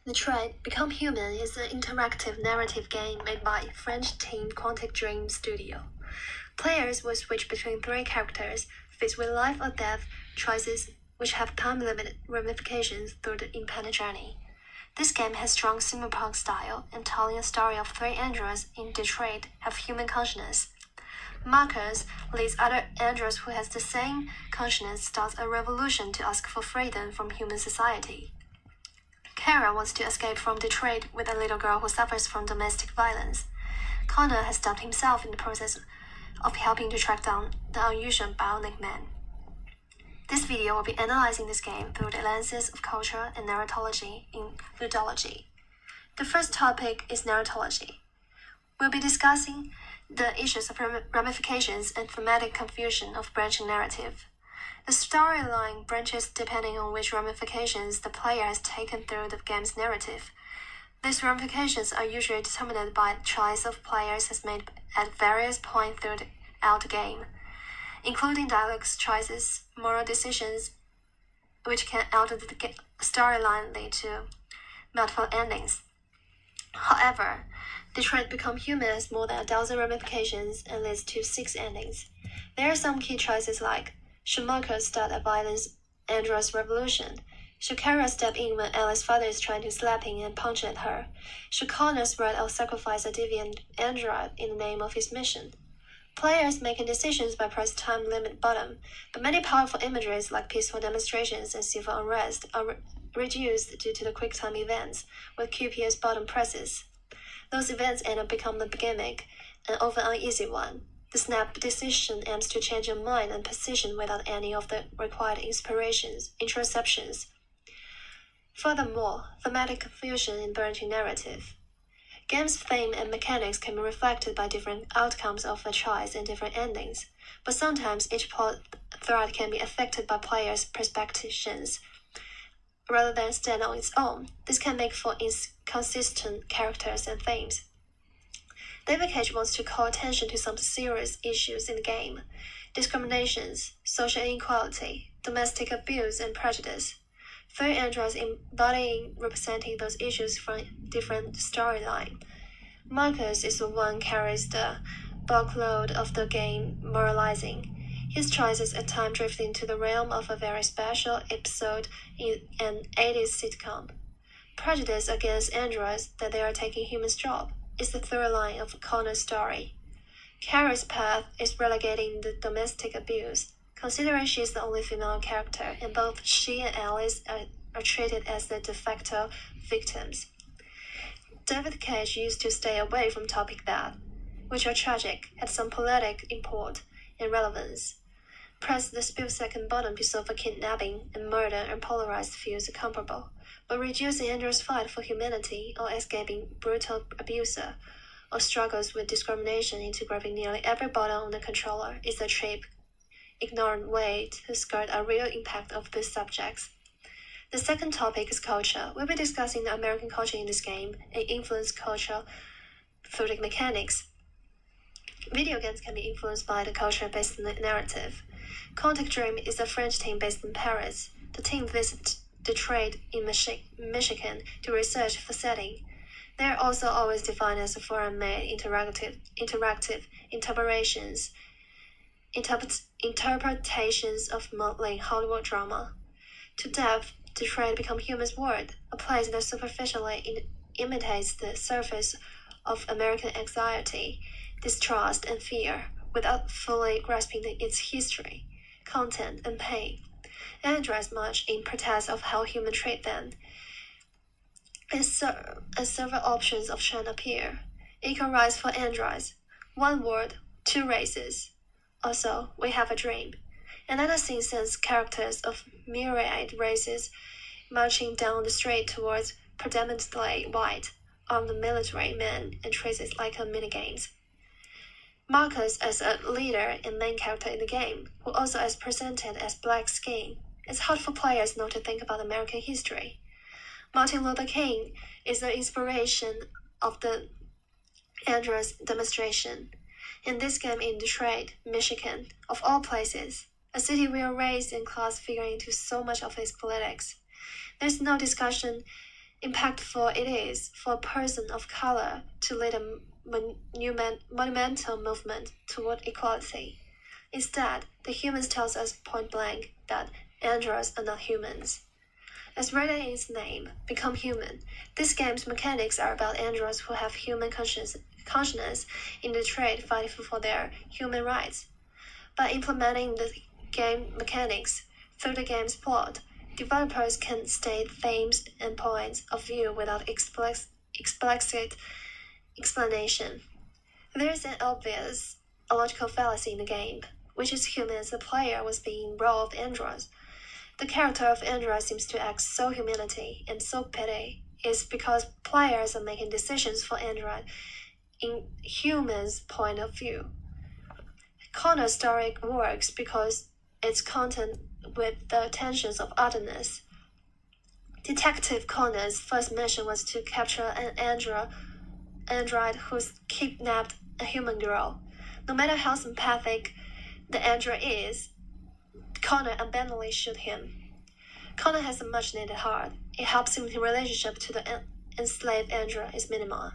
Detroit Become Human is an interactive narrative game made by French team Quantic Dream Studio. Players will switch between three characters faced with life or death choices which have time limit ramifications through the independent journey. This game has strong cyberpunk style and telling a story of three androids in Detroit have human consciousness. Marcus leads other androids who has the same consciousness starts a revolution to ask for freedom from human society. Kara wants to escape from Detroit with a little girl who suffers from domestic violence. Connor has dubbed himself in the process of helping to track down the unusual bionic man. This video will be analyzing this game through the lenses of culture and narratology in ludology. The first topic is narratology. We'll be discussing the issues of ramifications and thematic confusion of branching narrative. The storyline branches depending on which ramifications the player has taken through the game's narrative. These ramifications are usually determined by the choice of players has made at various points throughout the game, including dialogue choices, moral decisions, which can alter the storyline lead to multiple endings. However, Detroit Become Human has more than 1,000 ramifications and leads to 6 endings. There are some key choices like should Marcus start a violent android's revolution? Should Kara step in when Alice's father is trying to slap him and punch at her? Should Connor spread or sacrifice a deviant android in the name of his mission? Players making decisions by press time limit button, but many powerful imageries like peaceful demonstrations and civil unrest are reduced due to the QuickTime events with QPS button presses. Those events end up becoming the gimmick, and often an easy one. The snap decision aims to change your mind and position without any of the required interceptions. Furthermore, thematic confusion in branching narrative. Game's theme and mechanics can be reflected by different outcomes of a choice and different endings, but sometimes each plot thread can be affected by players' perspectives rather than stand on its own. This can make for inconsistent characters and themes. David Cage wants to call attention to some serious issues in the game: discriminations, social inequality, domestic abuse, and prejudice. 3 androids embodying representing those issues from different storylines. Marcus is the one carries the bulkload of the game moralizing. His choices at times drift into the realm of a very special episode in an 80s sitcom. Prejudice against androids that they are taking humans' job is the third line of Connor's story. Kara's path is relegating the domestic abuse, considering she is the only female character, and both she and Alice are treated as the de facto victims. David Cage used to stay away from topics that, which are tragic, had some poetic import and relevance. Press the split-second button to solve a kidnapping and murder and polarized feels comparable, but reducing Andrew's fight for humanity or escaping brutal abuser or struggles with discrimination into grabbing nearly every button on the controller is a cheap, ignorant way to skirt a real impact of these subjects. The second topic is culture. We'll be discussing the American culture in this game and influence culture through the mechanics. Video games can be influenced by the culture based on the narrative. Quantic Dream is a French team based in Paris. The team visits Detroit in Michigan to research for setting. They are also always defined as foreign-made interactive interpretations of modeling Hollywood drama. To depth, Detroit Become Human's world, a place that superficially imitates the surface of American anxiety, distrust, and fear, without fully grasping its history, content, and pain, and address much in protest of how humans treat them. As several options of Shan appear. Equal rights for androids. 1 world, 2 races. Also, we have a dream. Another scene sends characters of myriad races marching down the street towards predominantly white, armed military men and treats it like a minigames. Marcus as a leader and main character in the game, who also is presented as black skin. It's hard for players not to think about American history. Martin Luther King is the inspiration of the androids demonstration. In this game in Detroit, Michigan, of all places, a city where race and class figure into so much of its politics. There's no discussion impactful it is for a person of color to lead a monumental movement toward equality. Instead, the humans tells us point blank that androids are not humans. As written in its name, Become Human, this game's mechanics are about androids who have human consciousness in the trade fighting for their human rights. By implementing the game mechanics through the game's plot, developers can state themes and points of view without explicit explanation. There is an obvious logical fallacy in the game, which is human as the player was being role of androids. The character of android seems to act so humility and so pity is because players are making decisions for android in humans' point of view. Connor's story works because its content with the tensions of otherness. Detective Connor's first mission was to capture an android who's kidnapped a human girl. No matter how sympathetic the android is, Connor abandonedly shoots him. Connor has a much needed heart. It helps him in relationship to the enslaved android is minimal.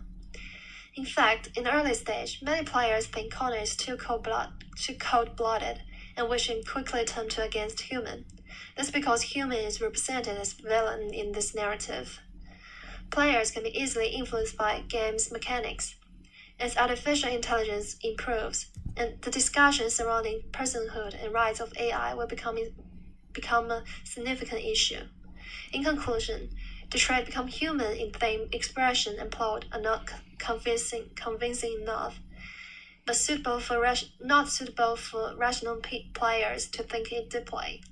In fact, in the early stage, many players think Connor is too cold-blooded and wish him quickly turn to against human. That's because human is represented as villain in this narrative. Players can be easily influenced by game's mechanics. As artificial intelligence improves, and the discussion surrounding personhood and rights of AI will become a significant issue. In conclusion, Detroit Become Human in theme, expression, and plot are not convincing enough, but not suitable for rational players to think it deeply.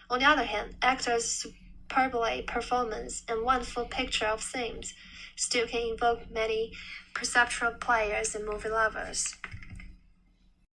On the other hand, actors' superbly performance and one full picture of themes still can invoke many perceptual players and movie lovers.